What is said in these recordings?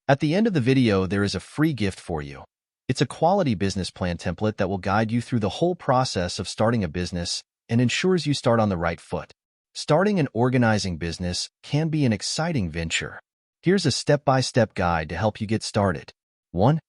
At the end of the video, there is a free gift for you. It's a quality business plan template that will guide you through the whole process of starting a business and ensures you start on the right foot. Starting and organizing business can be an exciting venture. Here's a step-by-step guide to help you get started. 1.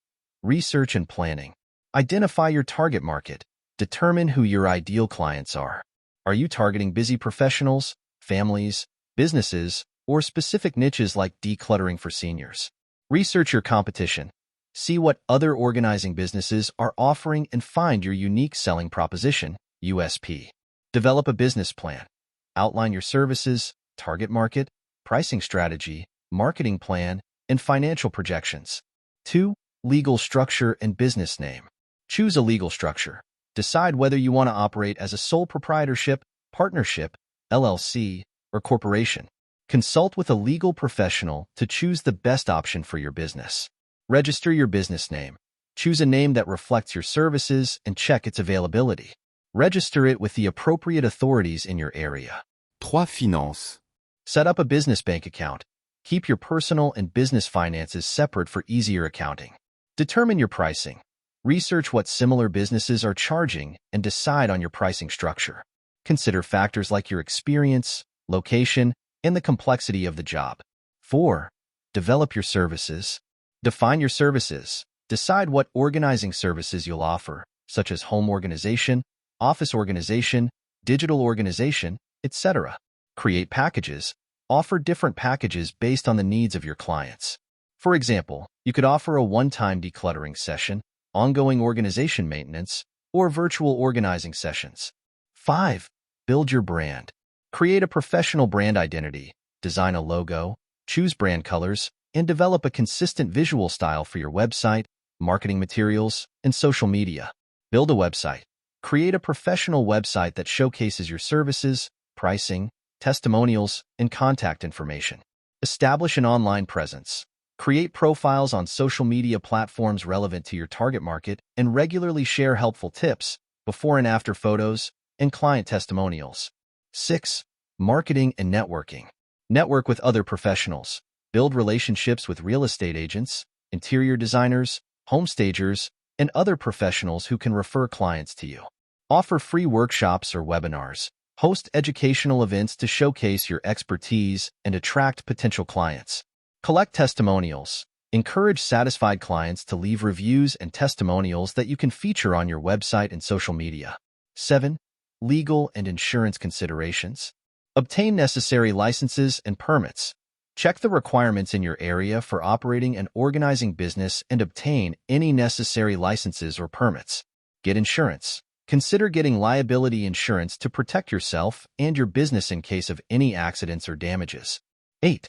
Research and planning. Identify your target market. Determine who your ideal clients are. Are you targeting busy professionals, families, businesses, or specific niches like decluttering for seniors? Research your competition. See what other organizing businesses are offering and find your unique selling proposition, USP. Develop a business plan. Outline your services, target market, pricing strategy, marketing plan, and financial projections. 2. Legal structure and business name. Choose a legal structure. Decide whether you want to operate as a sole proprietorship, partnership, LLC, or corporation. Consult with a legal professional to choose the best option for your business. Register your business name. Choose a name that reflects your services and check its availability. Register it with the appropriate authorities in your area. 3. Finance. Set up a business bank account. Keep your personal and business finances separate for easier accounting. Determine your pricing. Research what similar businesses are charging and decide on your pricing structure. Consider factors like your experience, location, and the complexity of the job. 4. Develop your services. Define your services. Decide what organizing services you'll offer, such as home organization, office organization, digital organization, etc. Create packages. Offer different packages based on the needs of your clients. For example, you could offer a one-time decluttering session, ongoing organization maintenance, or virtual organizing sessions. 5. Build your brand. Create a professional brand identity. Design a logo, choose brand colors, and develop a consistent visual style for your website, marketing materials, and social media. Build a website. Create a professional website that showcases your services, pricing, testimonials, and contact information. Establish an online presence. Create profiles on social media platforms relevant to your target market and regularly share helpful tips, before and after photos, and client testimonials. 6. Marketing and networking. Network with other professionals. Build relationships with real estate agents, interior designers, home stagers, and other professionals who can refer clients to you. Offer free workshops or webinars. Host educational events to showcase your expertise and attract potential clients. Collect testimonials. Encourage satisfied clients to leave reviews and testimonials that you can feature on your website and social media. 7. Legal and insurance considerations. Obtain necessary licenses and permits. Check the requirements in your area for operating and organizing business and obtain any necessary licenses or permits. Get insurance. Consider getting liability insurance to protect yourself and your business in case of any accidents or damages. 8.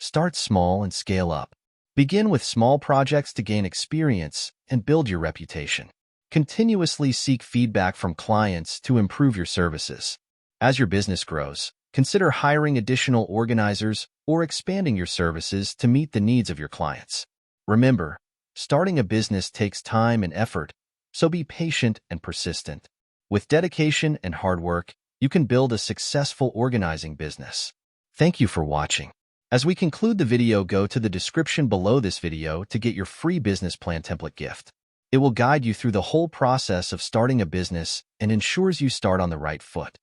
Start small and scale up. Begin with small projects to gain experience and build your reputation. Continuously seek feedback from clients to improve your services. As your business grows, consider hiring additional organizers or expanding your services to meet the needs of your clients. Remember, starting a business takes time and effort, so be patient and persistent. With dedication and hard work, you can build a successful organizing business. Thank you for watching. As we conclude the video, go to the description below this video to get your free business plan template gift. It will guide you through the whole process of starting a business and ensures you start on the right foot.